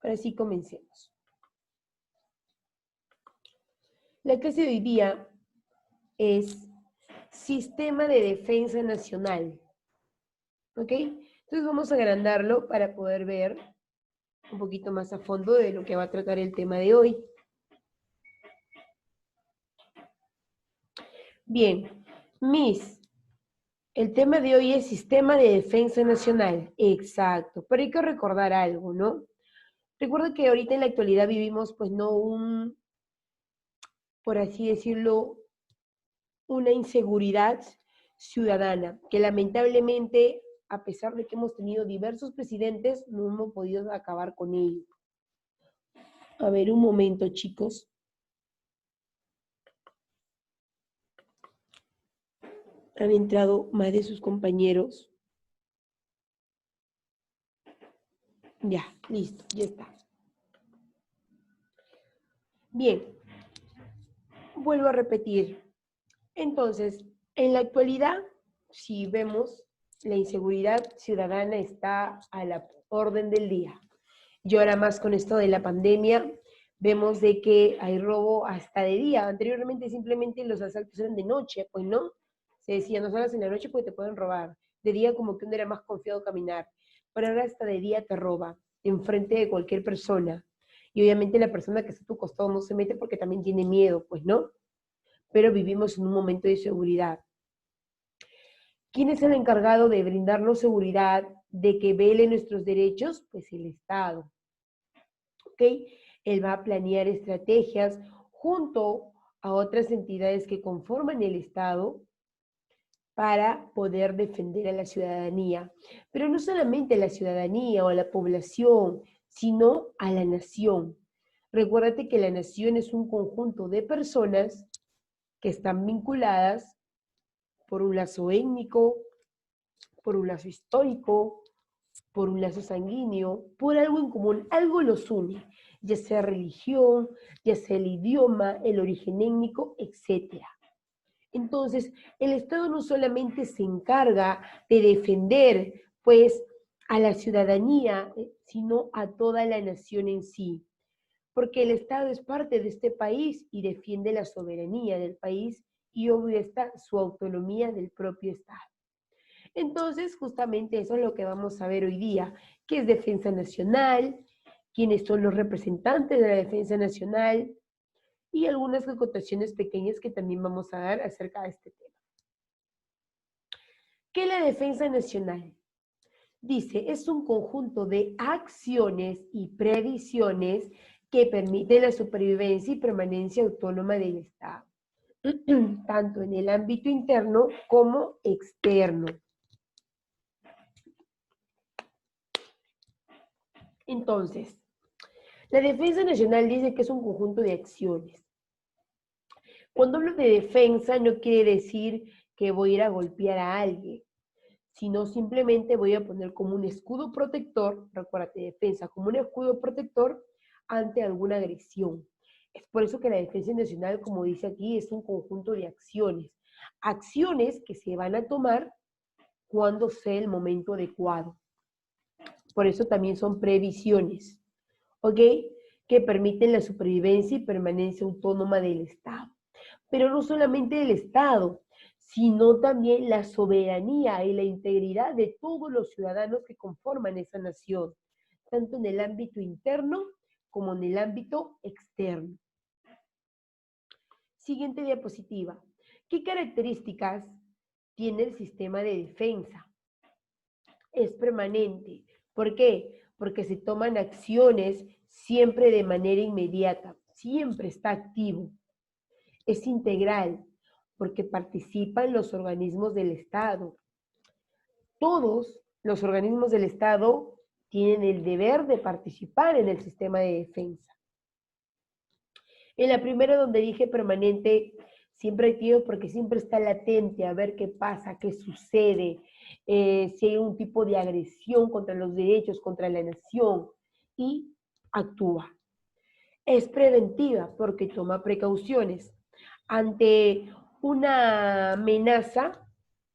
Ahora sí, comencemos. La clase de hoy día es Sistema de Defensa Nacional. ¿Ok? Entonces vamos a agrandarlo para poder ver un poquito más a fondo de lo que va a tratar el tema de hoy. Bien, el tema de hoy es Sistema de Defensa Nacional. Exacto, pero hay que recordar algo, ¿no? Recuerda que ahorita en la actualidad vivimos, pues no por así decirlo, una inseguridad ciudadana, que lamentablemente, a pesar de que hemos tenido diversos presidentes, no hemos podido acabar con ello. A ver, un momento, chicos. Han entrado más de sus compañeros. Ya, listo, ya está. Bien, vuelvo a repetir. Entonces, en la actualidad, si vemos, la inseguridad ciudadana está a la orden del día. Y ahora más con esto de la pandemia, vemos de que hay robo hasta de día. Anteriormente simplemente los asaltos eran de noche, pues no. Se decía, no salgas en la noche porque te pueden robar. De día como que uno era más confiado caminar. Pero ahora hasta de día te roba, enfrente de cualquier persona. Y obviamente la persona que está a tu costado no se mete porque también tiene miedo, pues no. Pero vivimos en un momento de seguridad. ¿Quién es el encargado de brindarnos seguridad, de que vele nuestros derechos? Pues el Estado. ¿Ok? Él va a planear estrategias junto a otras entidades que conforman el Estado para poder defender a la ciudadanía. Pero no solamente a la ciudadanía o a la población, sino a la nación. Recuérdate que la nación es un conjunto de personas que están vinculadas por un lazo étnico, por un lazo histórico, por un lazo sanguíneo, por algo en común, algo los une, ya sea religión, ya sea el idioma, el origen étnico, etc. Entonces, el Estado no solamente se encarga de defender, pues, a la ciudadanía, sino a toda la nación en sí, porque el Estado es parte de este país y defiende la soberanía del país y obvio está su autonomía del propio Estado. Entonces, justamente eso es lo que vamos a ver hoy día, qué es defensa nacional, quiénes son los representantes de la defensa nacional y algunas acotaciones pequeñas que también vamos a dar acerca de este tema. ¿Qué es la defensa nacional? Dice, es un conjunto de acciones y previsiones que permiten la supervivencia y permanencia autónoma del Estado, tanto en el ámbito interno como externo. Entonces, la defensa nacional dice que es un conjunto de acciones. Cuando hablo de defensa no quiere decir que voy a ir a golpear a alguien, sino simplemente voy a poner como un escudo protector, recuérdate, defensa, como un escudo protector ante alguna agresión. Es por eso que la defensa nacional, como dice aquí, es un conjunto de acciones. Acciones que se van a tomar cuando sea el momento adecuado. Por eso también son previsiones, ¿ok? Que permiten la supervivencia y permanencia autónoma del Estado. Pero no solamente del Estado, sino también la soberanía y la integridad de todos los ciudadanos que conforman esa nación, tanto en el ámbito interno como en el ámbito externo. Siguiente diapositiva. ¿Qué características tiene el sistema de defensa? Es permanente. ¿Por qué? Porque se toman acciones siempre de manera inmediata, siempre está activo. Es integral, porque participan los organismos del Estado. Todos los organismos del Estado tienen el deber de participar en el sistema de defensa. En la primera donde dije permanente, siempre activo porque siempre está latente a ver qué pasa, qué sucede, si hay un tipo de agresión contra los derechos, contra la nación, y actúa. Es preventiva porque toma precauciones ante una amenaza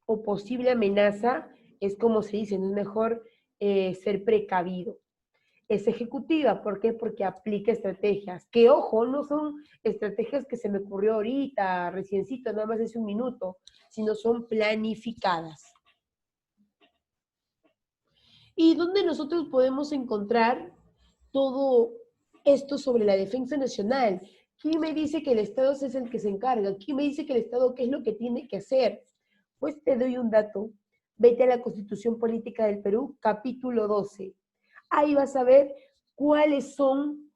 o posible amenaza. Es como se dice, no es mejor ser precavido. es ejecutiva. ¿Por qué? Porque aplica estrategias. Que, ojo, no son estrategias que se me ocurrió ahorita, reciencito, nada más hace un minuto, sino son planificadas. ¿Y dónde nosotros podemos encontrar todo esto sobre la defensa nacional? ¿Quién me dice que el Estado es el que se encarga? ¿Quién me dice que el Estado qué es lo que tiene que hacer? Pues te doy un dato. Vete a la Constitución Política del Perú, capítulo 12. Ahí vas a ver cuáles son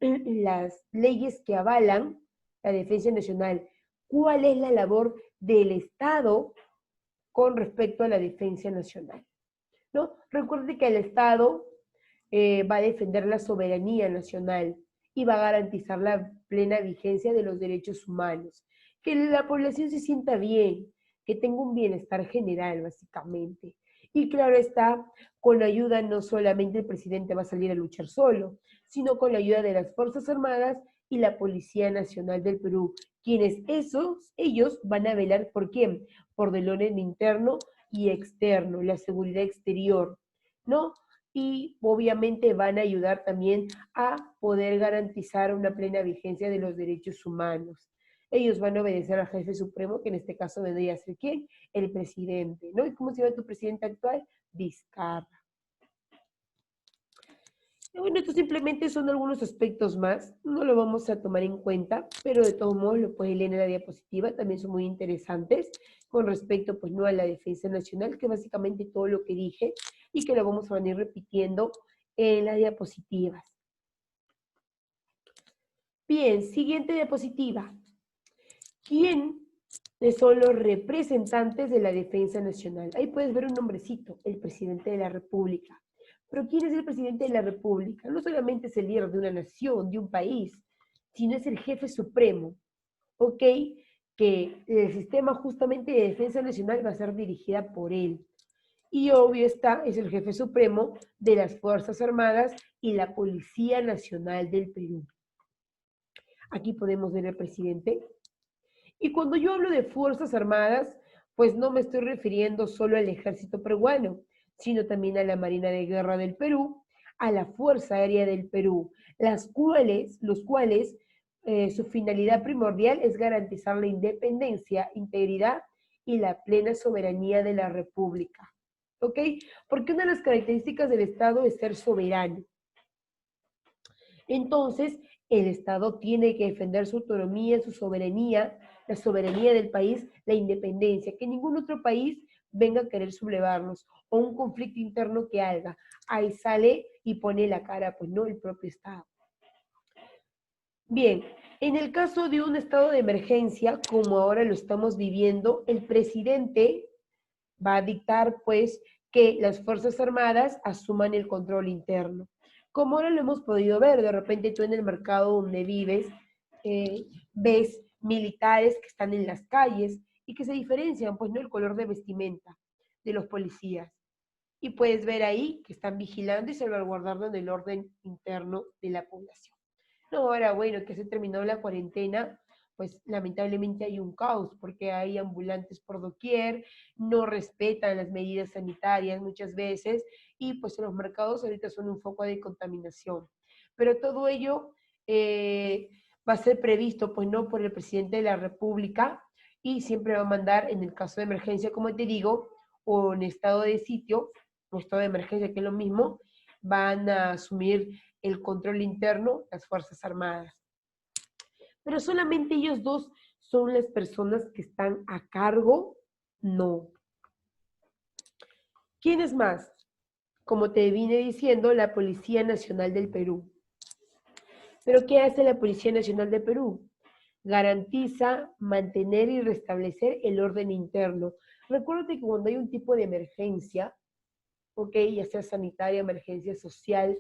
las leyes que avalan la defensa nacional. ¿Cuál es la labor del Estado con respecto a la defensa nacional? ¿No? Recuerde que el Estado va a defender la soberanía nacional y va a garantizar la plena vigencia de los derechos humanos. Que la población se sienta bien, que tenga un bienestar general, básicamente. Y claro está, con ayuda no solamente el presidente va a salir a luchar solo, sino con la ayuda de las Fuerzas Armadas y la Policía Nacional del Perú, quienes ellos van a velar por quién, por el orden interno y externo, la seguridad exterior, ¿no? Y obviamente van a ayudar también a poder garantizar una plena vigencia de los derechos humanos. Ellos van a obedecer al jefe supremo, que en este caso vendría a ser ¿quién? El presidente, ¿no? ¿Y cómo se llama tu presidente actual? Vizcarra. Y bueno, estos simplemente son algunos aspectos más, no lo vamos a tomar en cuenta, pero de todos modos lo pueden leer en la diapositiva, también son muy interesantes con respecto, pues, no a la defensa nacional, que básicamente todo lo que dije y que lo vamos a venir repitiendo en las diapositivas. Bien, siguiente diapositiva. ¿Quién son los representantes de la defensa nacional? Ahí puedes ver un nombrecito, el presidente de la República. Pero ¿quién es el presidente de la República? No solamente es el líder de una nación, de un país, sino es el jefe supremo, ¿ok? Que el sistema justamente de defensa nacional va a ser dirigida por él. Y obvio está, es el jefe supremo de las Fuerzas Armadas y la Policía Nacional del Perú. Aquí podemos ver el presidente. Y cuando yo hablo de Fuerzas Armadas, pues no me estoy refiriendo solo al ejército peruano, sino también a la Marina de Guerra del Perú, a la Fuerza Aérea del Perú, los cuales su finalidad primordial es garantizar la independencia, integridad y la plena soberanía de la República. ¿Ok? Porque una de las características del Estado es ser soberano. Entonces, el Estado tiene que defender su autonomía, su soberanía, la soberanía del país, la independencia, que ningún otro país venga a querer sublevarnos, o un conflicto interno que haga. Ahí sale y pone la cara, pues no, el propio Estado. Bien, en el caso de un estado de emergencia, como ahora lo estamos viviendo, el presidente va a dictar, pues, que las Fuerzas Armadas asuman el control interno. Como ahora lo hemos podido ver, de repente tú en el mercado donde vives, ves militares que están en las calles y que se diferencian, pues, no el color de vestimenta de los policías. Y puedes ver ahí que están vigilando y salvaguardando el orden interno de la población. No, ahora, bueno, que se terminó la cuarentena, pues lamentablemente hay un caos, porque hay ambulantes por doquier, no respetan las medidas sanitarias muchas veces, y pues los mercados ahorita son un foco de contaminación. Pero todo ello va a ser previsto, pues no, por el presidente de la República, y siempre va a mandar, en el caso de emergencia, como te digo, o en estado de sitio, o estado de emergencia, que es lo mismo, van a asumir el control interno, las Fuerzas Armadas. Pero solamente ellos dos son las personas que están a cargo, no. ¿Quién es más? Como te vine diciendo, la Policía Nacional del Perú. ¿Pero qué hace la Policía Nacional del Perú? Garantiza mantener y restablecer el orden interno. Recuérdate que cuando hay un tipo de emergencia, ok, ya sea sanitaria, emergencia social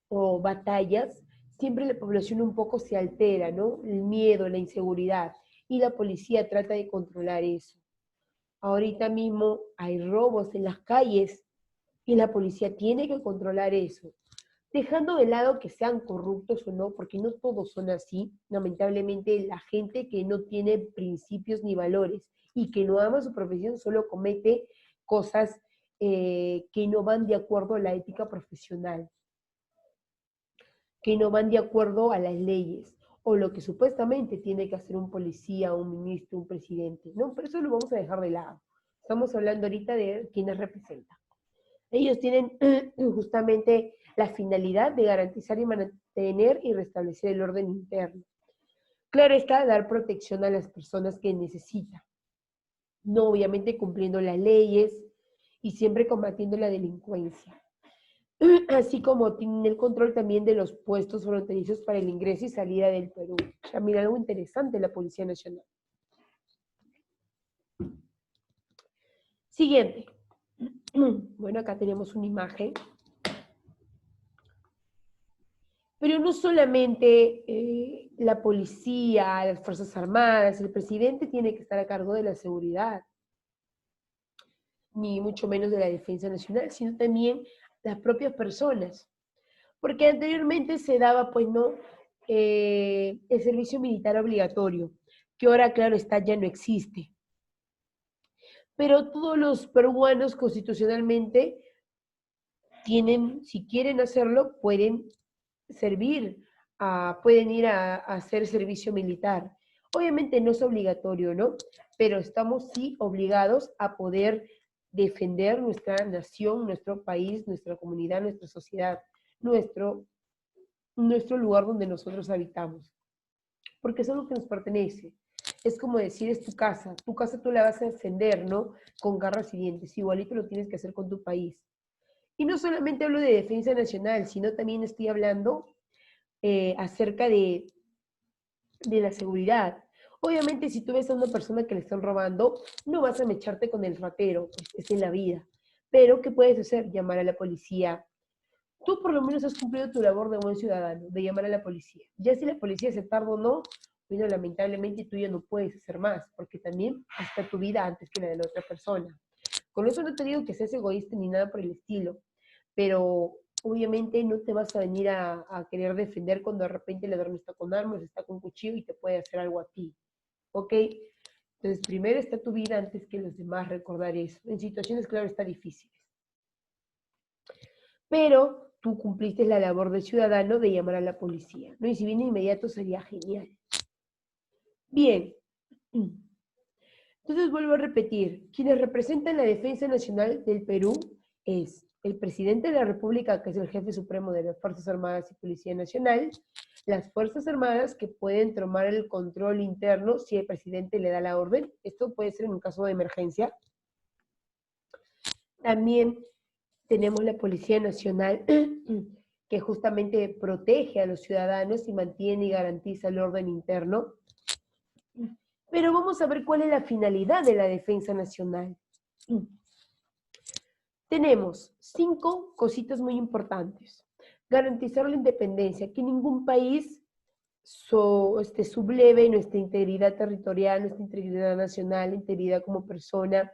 o batallas, siempre la población un poco se altera, ¿no? El miedo, la inseguridad, y la policía trata de controlar eso. Ahorita mismo hay robos en las calles y la policía tiene que controlar eso, dejando de lado que sean corruptos o no, porque no todos son así. Lamentablemente, la gente que no tiene principios ni valores y que no ama su profesión solo comete cosas que no van de acuerdo a la ética profesional, que no van de acuerdo a las leyes, o lo que supuestamente tiene que hacer un policía, un ministro, un presidente. No, pero eso lo vamos a dejar de lado. Estamos hablando ahorita de quienes representan. Ellos tienen justamente la finalidad de garantizar y mantener y restablecer el orden interno. Claro está, dar protección a las personas que necesitan. No, obviamente cumpliendo las leyes y siempre combatiendo la delincuencia. Así como tienen el control también de los puestos fronterizos para el ingreso y salida del Perú. Ya mira, algo interesante la Policía Nacional. Siguiente. Bueno, acá tenemos una imagen. Pero no solamente la policía, las Fuerzas Armadas, el presidente tiene que estar a cargo de la seguridad, ni mucho menos de la defensa nacional, sino también las propias personas. Porque anteriormente se daba, pues, ¿no? El servicio militar obligatorio, que ahora, claro está, ya no existe. Pero todos los peruanos constitucionalmente tienen, si quieren hacerlo, pueden servir, pueden ir a hacer servicio militar. Obviamente no es obligatorio, ¿no? Pero estamos sí obligados a poder defender nuestra nación, nuestro país, nuestra comunidad, nuestra sociedad, nuestro lugar donde nosotros habitamos. Porque es algo que nos pertenece. Es como decir, es tu casa tú la vas a defender, ¿no? Con garras y dientes. Igualito lo tienes que hacer con tu país. Y no solamente hablo de defensa nacional, sino también estoy hablando acerca de la seguridad. Obviamente, si tú ves a una persona que le están robando, no vas a mecharte con el ratero, pues es en la vida. Pero, ¿qué puedes hacer? Llamar a la policía. Tú por lo menos has cumplido tu labor de buen ciudadano, de llamar a la policía. Ya si la policía se tarda o no, bueno, lamentablemente tú ya no puedes hacer más, porque también está tu vida antes que la de la otra persona. Con eso no te digo que seas egoísta ni nada por el estilo, pero obviamente no te vas a venir a querer defender cuando de repente el ladrón está con armas, está con cuchillo y te puede hacer algo a ti. ¿Ok? Entonces, primero está tu vida antes que los demás, recordar eso. En situaciones, claro, está difíciles. Pero tú cumpliste la labor de ciudadano de llamar a la policía, ¿no? Y si viene inmediato sería genial. Bien. Entonces vuelvo a repetir, quienes representan la defensa nacional del Perú es el presidente de la República, que es el jefe supremo de las Fuerzas Armadas y Policía Nacional, las Fuerzas Armadas que pueden tomar el control interno si el presidente le da la orden, esto puede ser en un caso de emergencia. También tenemos la Policía Nacional, que justamente protege a los ciudadanos y mantiene y garantiza el orden interno. Pero vamos a ver cuál es la finalidad de la defensa nacional. Tenemos 5 cositas muy importantes. Garantizar la independencia, que ningún país subleve nuestra integridad territorial, nuestra integridad nacional, integridad como persona,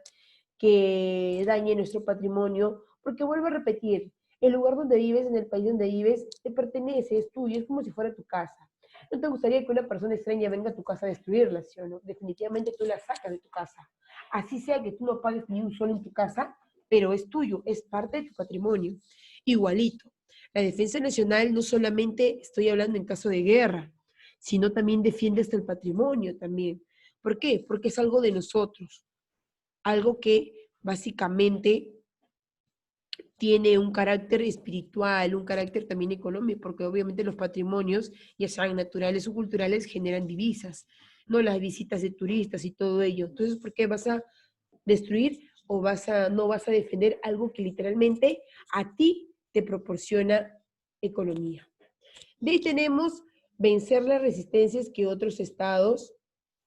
que dañe nuestro patrimonio, porque vuelvo a repetir, el lugar donde vives, en el país donde vives, te pertenece, es tuyo, es como si fuera tu casa. ¿No te gustaría que una persona extraña venga a tu casa a destruirla, sí o no? Definitivamente tú la sacas de tu casa. Así sea que tú no pagues ni un sol en tu casa, pero es tuyo, es parte de tu patrimonio. Igualito. La defensa nacional no solamente estoy hablando en caso de guerra, sino también defiende hasta el patrimonio también. ¿Por qué? Porque es algo de nosotros, algo que básicamente tiene un carácter espiritual, un carácter también económico, porque obviamente los patrimonios, ya sean naturales o culturales, generan divisas, no las visitas de turistas y todo ello. Entonces, ¿por qué vas a destruir o no vas a defender algo que literalmente a ti te proporciona economía? De ahí tenemos vencer las resistencias que otros estados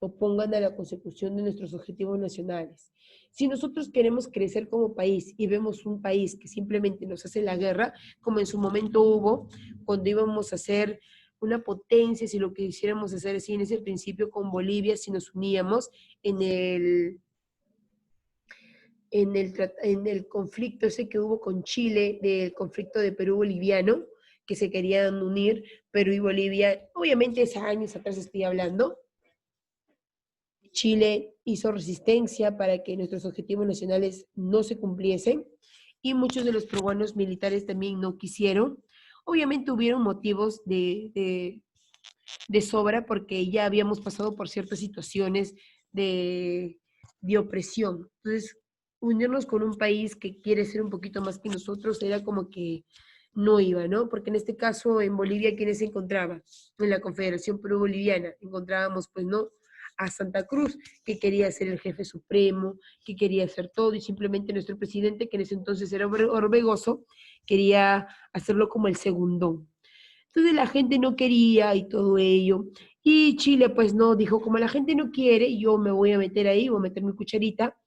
opongan a la consecución de nuestros objetivos nacionales. Si nosotros queremos crecer como país y vemos un país que simplemente nos hace la guerra, como en su momento hubo, cuando íbamos a ser una potencia, si lo que quisiéramos hacer así en ese principio con Bolivia, si nos uníamos en el conflicto ese que hubo con Chile, del conflicto de Perú-Boliviano, que se querían unir Perú y Bolivia, obviamente hace años atrás estoy hablando. Chile hizo resistencia para que nuestros objetivos nacionales no se cumpliesen. y muchos de los peruanos militares también no quisieron. Obviamente hubieron motivos de sobra porque ya habíamos pasado por ciertas situaciones de opresión. Entonces, unirnos con un país que quiere ser un poquito más que nosotros era como que no iba, ¿no? Porque en este caso, en Bolivia, ¿quiénes se encontraba? En la Confederación Perú-Boliviana encontrábamos, pues, ¿no? A Santa Cruz, que quería ser el jefe supremo, que quería hacer todo, y simplemente nuestro presidente, que en ese entonces era Orbegoso, quería hacerlo como el segundón. Entonces la gente no quería y todo ello. Y Chile, pues no, dijo, como la gente no quiere, yo me voy a meter ahí, voy a meter mi cucharita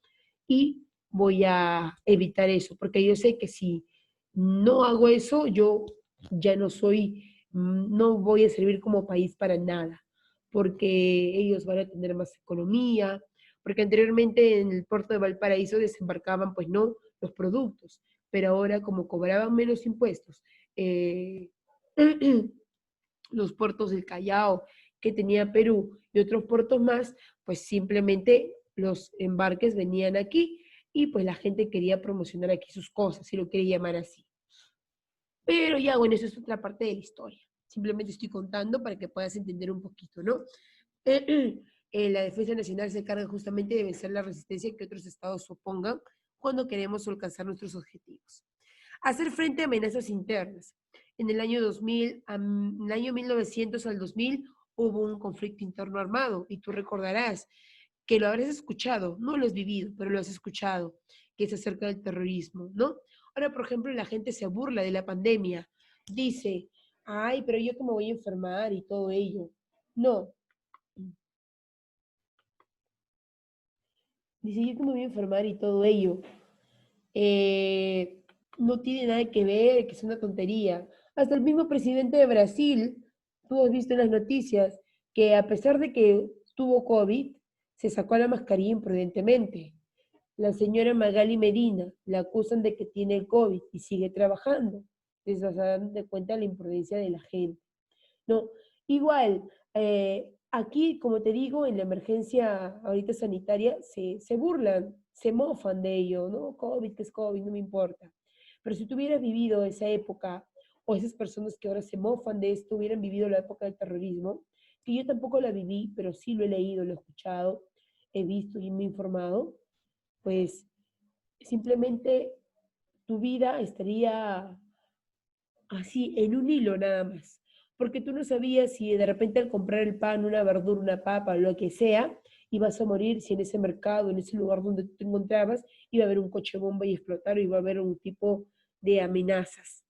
y voy a evitar eso, porque yo sé que si no hago eso, yo ya no soy, no voy a servir como país para nada, porque ellos van a tener más economía, porque anteriormente en el puerto de Valparaíso desembarcaban, pues no, los productos, pero ahora como cobraban menos impuestos, eh, los puertos del Callao que tenía Perú y otros puertos más, pues simplemente los embarques venían aquí y pues la gente quería promocionar aquí sus cosas, si lo quiere llamar así. Pero ya, bueno, eso es otra parte de la historia. Simplemente estoy contando para que puedas entender un poquito, ¿no? La defensa nacional se encarga justamente de vencer la resistencia que otros estados opongan cuando queremos alcanzar nuestros objetivos. Hacer frente a amenazas internas. En el año 2000, en el año 1900 al 2000 hubo un conflicto interno armado y tú recordarás que lo habrás escuchado, no lo has vivido, pero lo has escuchado, que es acerca del terrorismo, ¿no? Ahora, por ejemplo, la gente se burla de la pandemia, dice, ay, pero yo que me voy a enfermar y todo ello. No, dice, yo que me voy a enfermar y todo ello. No tiene nada que ver, que es una tontería. Hasta el mismo presidente de Brasil, tú has visto en las noticias, que a pesar de que tuvo COVID, se sacó la mascarilla imprudentemente. La señora Magali Medina la acusan de que tiene el COVID y sigue trabajando. Entonces, se dan de cuenta la imprudencia de la gente. No, igual, aquí, como te digo, en la emergencia ahorita sanitaria se burlan, se mofan de ello, ¿no? COVID, que es COVID, no me importa. Pero si tú hubieras vivido esa época, o esas personas que ahora se mofan de esto hubieran vivido la época del terrorismo, que yo tampoco la viví, pero sí lo he leído, lo he escuchado, he visto y me he informado, pues simplemente tu vida estaría así, en un hilo nada más. Porque tú no sabías si de repente al comprar el pan, una verdura, una papa, lo que sea, ibas a morir, si en ese mercado, en ese lugar donde tú te encontrabas, iba a haber un coche bomba y explotar, o iba a haber un tipo de amenazas.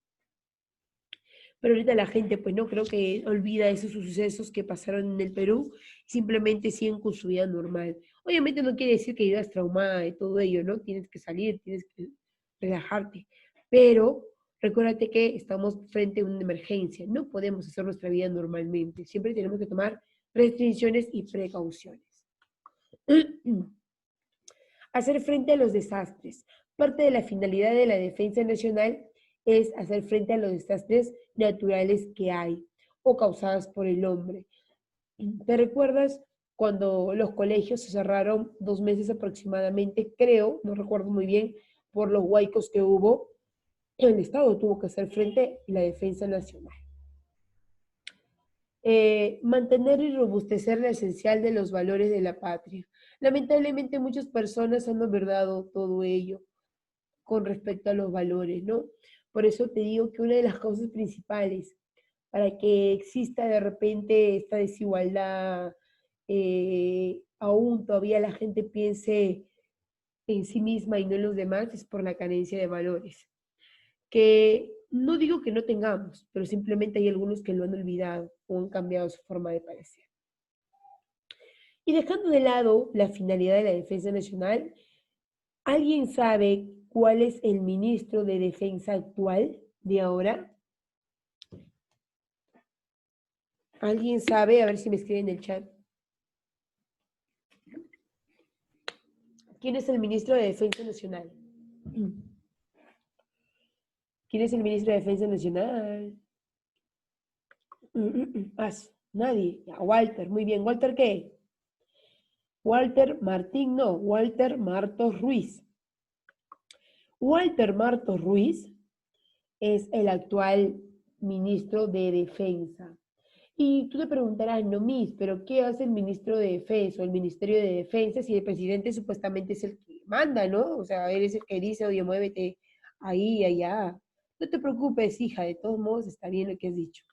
Pero ahorita la gente, pues no, creo que olvida esos sucesos que pasaron en el Perú y simplemente siguen con su vida normal. Obviamente no quiere decir que vivas traumada de todo ello, ¿no? Tienes que salir, tienes que relajarte, pero recuérdate que estamos frente a una emergencia, no podemos hacer nuestra vida normalmente, siempre tenemos que tomar restricciones y precauciones. Hacer frente a los desastres. Parte de la finalidad de la defensa nacional es hacer frente a los desastres naturales que hay o causadas por el hombre. ¿Te recuerdas cuando los colegios se cerraron 2 meses aproximadamente, creo, no recuerdo muy bien, por los huaicos que hubo? El Estado tuvo que hacer frente a la defensa nacional. Mantener y robustecer la esencial de los valores de la patria. Lamentablemente muchas personas han olvidado todo ello con respecto a los valores, ¿no? Por eso te digo que una de las causas principales para que exista de repente esta desigualdad, aún todavía la gente piense en sí misma y no en los demás, es por la carencia de valores. Que no digo que no tengamos, pero simplemente hay algunos que lo han olvidado o han cambiado su forma de parecer. Y dejando de lado la finalidad de la defensa nacional, ¿alguien sabe cuál es el ministro de Defensa actual de ahora? ¿Alguien sabe? A ver si me escribe en el chat. ¿Quién es el ministro de Defensa Nacional? ¿Quién es el ministro de Defensa Nacional? Nadie. Ya, Walter, muy bien. ¿Walter qué? Walter Martín, no. Walter Martos Ruiz. Walter Martos Ruiz es el actual ministro de Defensa. Y tú te preguntarás, no, Miss, pero ¿qué hace el ministro de Defensa o el Ministerio de Defensa si el presidente supuestamente es el que manda, ¿no? O sea, él es el que dice, oye, muévete ahí, allá. No te preocupes, hija, de todos modos está bien lo que has dicho.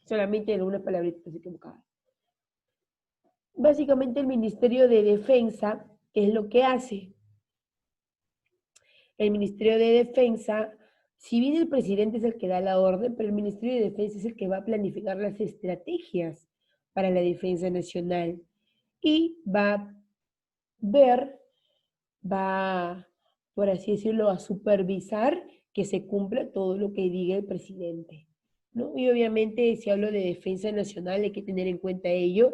Solamente algunas palabritas equivocadas. Básicamente el Ministerio de Defensa, ¿qué es lo que hace? El Ministerio de Defensa, si bien el presidente es el que da la orden, pero el Ministerio de Defensa es el que va a planificar las estrategias para la defensa nacional y va a ver, va, por así decirlo, a supervisar que se cumpla todo lo que diga el presidente, ¿no? Y obviamente, si hablo de defensa nacional, hay que tener en cuenta ello,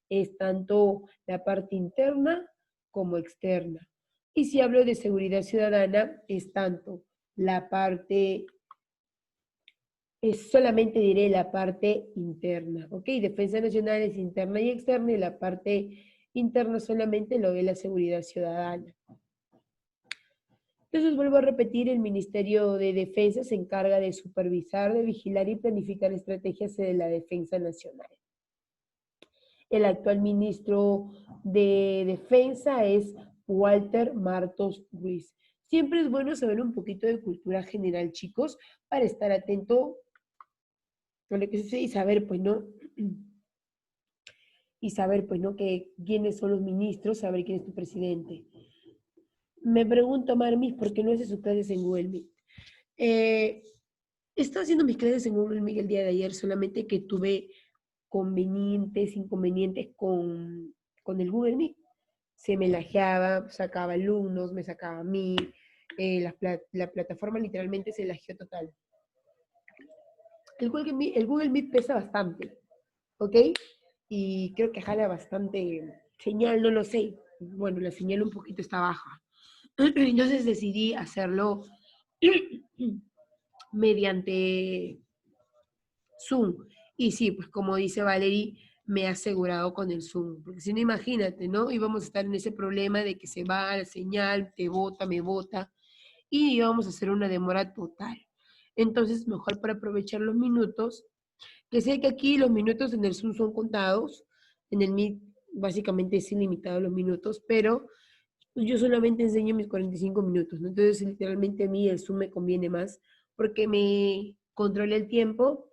es tanto la parte interna como externa. Y si hablo de seguridad ciudadana, es tanto la parte, es solamente diré la parte interna, ¿ok? Defensa nacional es interna y externa y la parte interna solamente lo ve la seguridad ciudadana. Entonces, vuelvo a repetir, el Ministerio de Defensa se encarga de supervisar, de vigilar y planificar estrategias de la defensa nacional. El actual ministro de Defensa es Walter Martos Ruiz. Siempre es bueno saber un poquito de cultura general, chicos, para estar atento a lo que sucede y saber, pues, ¿no? Y saber, pues, ¿no? Que quiénes son los ministros, saber quién es tu presidente. Me pregunto, Marmis, ¿por qué no hace sus clases en Google Meet? Estaba haciendo mis clases en Google Meet el día de ayer, solamente que tuve inconvenientes con el Google Meet. Se me lajeaba, sacaba alumnos, me sacaba a mí, la plataforma literalmente se lajeó total. El Google Meet pesa bastante, ¿ok? Y creo que jala bastante señal, no lo sé. Bueno, la señal un poquito está baja. Entonces decidí hacerlo mediante Zoom. Y sí, pues como dice Valerie, me he asegurado con el Zoom. Porque si no, imagínate, ¿no? Íbamos a estar en ese problema de que se va la señal, te bota, me bota, y íbamos a hacer una demora total. Entonces, mejor para aprovechar los minutos, que sé que aquí los minutos en el Zoom son contados, en el Meet básicamente es ilimitado los minutos, pero yo solamente enseño mis 45 minutos, ¿no? Entonces, literalmente a mí el Zoom me conviene más porque me controla el tiempo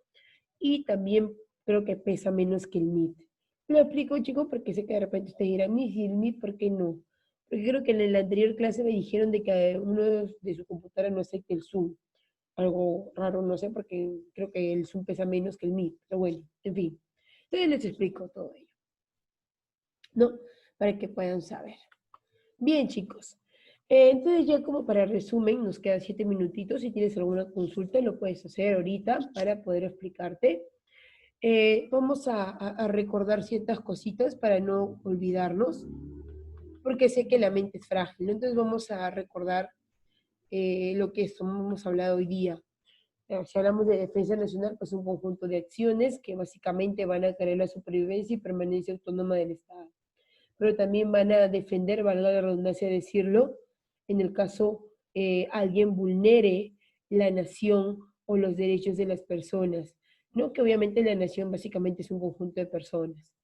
y también creo que pesa menos que el Meet. Lo explico, chicos, porque sé que de repente ustedes dirán, Miss, y el Meet, ¿por qué no? Porque creo que en la anterior clase me dijeron de que uno de su computadora no acepta el Zoom. Algo raro, no sé, porque creo que el Zoom pesa menos que el Meet. Pero bueno, en fin. Entonces les explico todo ello, ¿no? Para que puedan saber. Bien, chicos. Entonces ya como para resumen, nos quedan 7 minutitos. Si tienes alguna consulta, lo puedes hacer ahorita para poder explicarte. Vamos a recordar ciertas cositas para no olvidarnos, porque sé que la mente es frágil, ¿no? Entonces vamos a recordar lo que hemos hablado hoy día. Si hablamos de defensa nacional, pues un conjunto de acciones que básicamente van a querer la supervivencia y permanencia autónoma del Estado. Pero también van a defender, valga la redundancia decirlo, en el caso alguien vulnere la nación o los derechos de las personas, ¿no? Que obviamente la nación básicamente es un conjunto de personas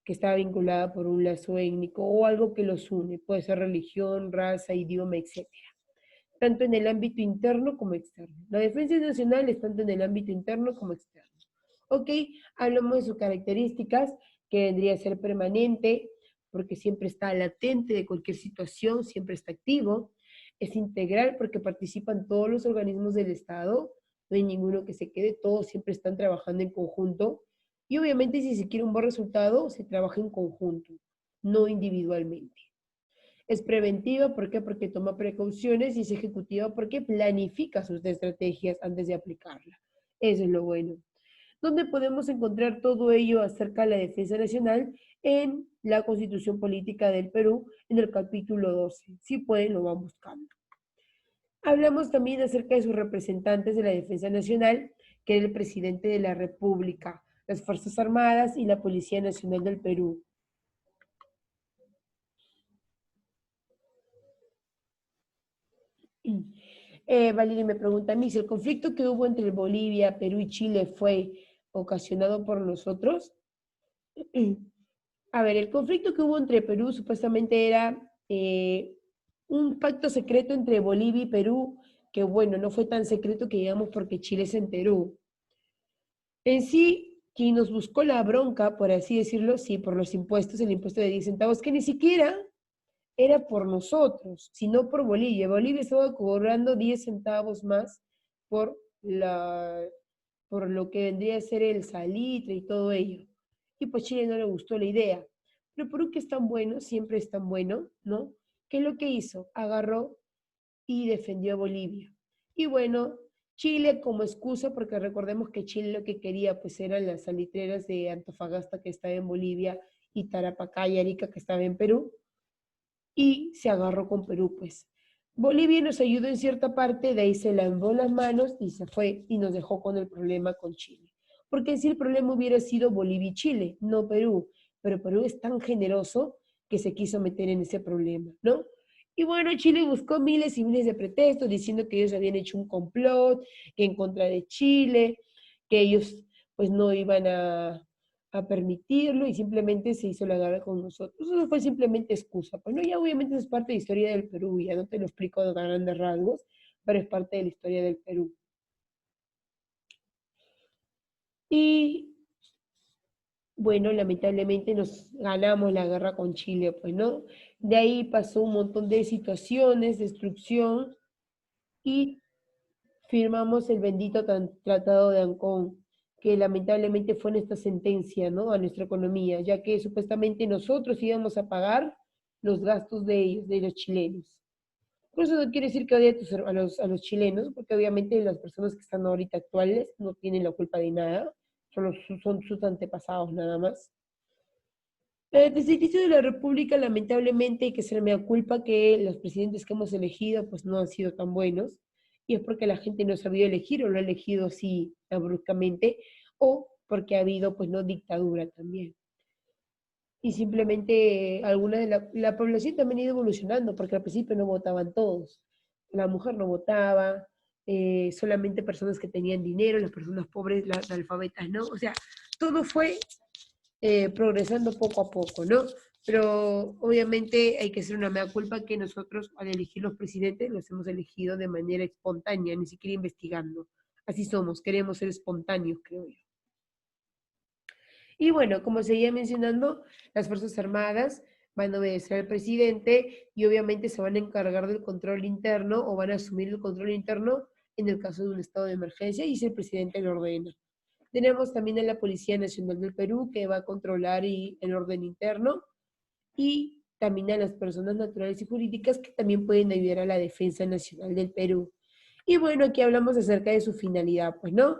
que está vinculada por un lazo étnico o algo que los une, puede ser religión, raza, idioma, etcétera, tanto en el ámbito interno como externo. La defensa nacional es tanto en el ámbito interno como externo. Ok, hablamos de sus características, que vendría a ser permanente, porque siempre está latente de cualquier situación, siempre está activo. Es integral porque participan todos los organismos del Estado, no hay ninguno que se quede, todos siempre están trabajando en conjunto. Y obviamente si se quiere un buen resultado, se trabaja en conjunto, no individualmente. Es preventiva, ¿por qué? Porque toma precauciones, y es ejecutiva porque planifica sus estrategias antes de aplicarla. Eso es lo bueno. ¿Dónde podemos encontrar todo ello acerca de la defensa nacional? En la Constitución Política del Perú, en el capítulo 12. Si pueden, lo van buscando. Hablamos también acerca de sus representantes de la defensa nacional, que es el presidente de la República, las Fuerzas Armadas y la Policía Nacional del Perú. Valeria me pregunta a mí si el conflicto que hubo entre Bolivia, Perú y Chile fue ocasionado por nosotros. A ver, el conflicto que hubo entre Perú supuestamente era un pacto secreto entre Bolivia y Perú, que bueno, no fue tan secreto que digamos porque Chile se enteró. En sí, quien nos buscó la bronca, por así decirlo, sí, por los impuestos, el impuesto de 10 centavos, que ni siquiera era por nosotros, sino por Bolivia. Bolivia estaba cobrando 10 centavos más por, la, por lo que vendría a ser el salitre y todo ello. Y pues Chile no le gustó la idea. Pero Perú, que es tan bueno, siempre es tan bueno, ¿no? ¿Qué es lo que hizo? Agarró y defendió a Bolivia. Y bueno, Chile como excusa, porque recordemos que Chile lo que quería pues eran las salitreras de Antofagasta que estaba en Bolivia y Tarapacá y Arica que estaba en Perú, y se agarró con Perú, pues. Bolivia nos ayudó en cierta parte, de ahí se lavó las manos y se fue y nos dejó con el problema con Chile. Porque en sí el problema hubiera sido Bolivia y Chile, no Perú. Pero Perú es tan generoso que se quiso meter en ese problema, ¿no? Y bueno, Chile buscó miles y miles de pretextos diciendo que ellos habían hecho un complot, que en contra de Chile, que ellos pues no iban a permitirlo y simplemente se hizo la guerra con nosotros. Eso fue simplemente excusa. Pues no, ya obviamente es parte de la historia del Perú, ya no te lo explico a grandes rasgos, pero es parte de la historia del Perú. Y bueno, lamentablemente nos ganamos la guerra con Chile, pues no. De ahí pasó un montón de situaciones, destrucción, y firmamos el bendito Tratado de Ancón, que lamentablemente fue nuestra sentencia, ¿no? A nuestra economía, ya que supuestamente nosotros íbamos a pagar los gastos de ellos, de los chilenos. Por eso no quiere decir que odie a los chilenos, porque obviamente las personas que están ahorita actuales no tienen la culpa de nada, son sus antepasados nada más. Desde el inicio de la República, lamentablemente, hay que ser mea culpa que los presidentes que hemos elegido pues no han sido tan buenos, y es porque la gente no ha sabido elegir o lo ha elegido así bruscamente, o porque ha habido pues no dictadura también. Y simplemente alguna de la población también ha ido evolucionando, porque al principio no votaban todos. La mujer no votaba, solamente personas que tenían dinero, las personas pobres, las alfabetas, ¿no? O sea, todo fue progresando poco a poco, ¿no? Pero obviamente hay que hacer una mea culpa que nosotros al elegir los presidentes los hemos elegido de manera espontánea, ni siquiera investigando. Así somos, queremos ser espontáneos, creo yo. Y bueno, como seguía mencionando, las Fuerzas Armadas van a obedecer al presidente y obviamente se van a encargar del control interno o van a asumir el control interno en el caso de un estado de emergencia y si el presidente lo ordena. Tenemos también a la Policía Nacional del Perú que va a controlar el orden interno y también a las personas naturales y jurídicas que también pueden ayudar a la defensa nacional del Perú. Y bueno, aquí hablamos acerca de su finalidad, pues, ¿no?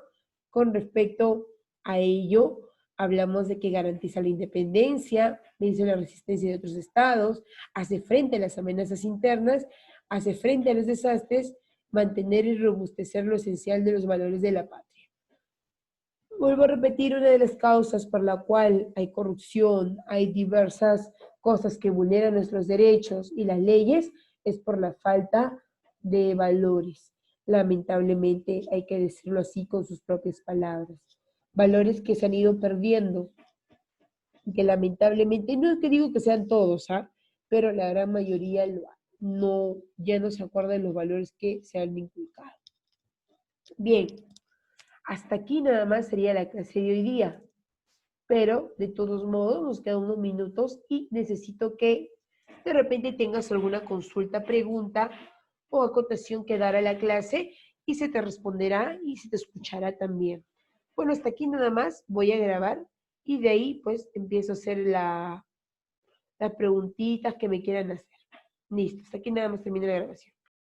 Con respecto a ello, hablamos de que garantiza la independencia, vence la resistencia de otros estados, hace frente a las amenazas internas, hace frente a los desastres, mantener y robustecer lo esencial de los valores de la patria. Vuelvo a repetir, una de las causas por la cual hay corrupción, hay diversas cosas que vulneran nuestros derechos y las leyes, es por la falta de valores. Lamentablemente, hay que decirlo así con sus propias palabras. Valores que se han ido perdiendo y que lamentablemente, no es que digo que sean todos, ¿ah? Pero la gran mayoría no, ya no se acuerda de los valores que se han inculcado. Bien, hasta aquí nada más sería la clase de hoy día, pero de todos modos nos quedan unos minutos y necesito que de repente tengas alguna consulta, pregunta o acotación que dar a la clase y se te responderá y se te escuchará también. Bueno, hasta aquí nada más voy a grabar y de ahí pues empiezo a hacer las preguntitas que me quieran hacer. Listo, hasta aquí nada más termina la grabación.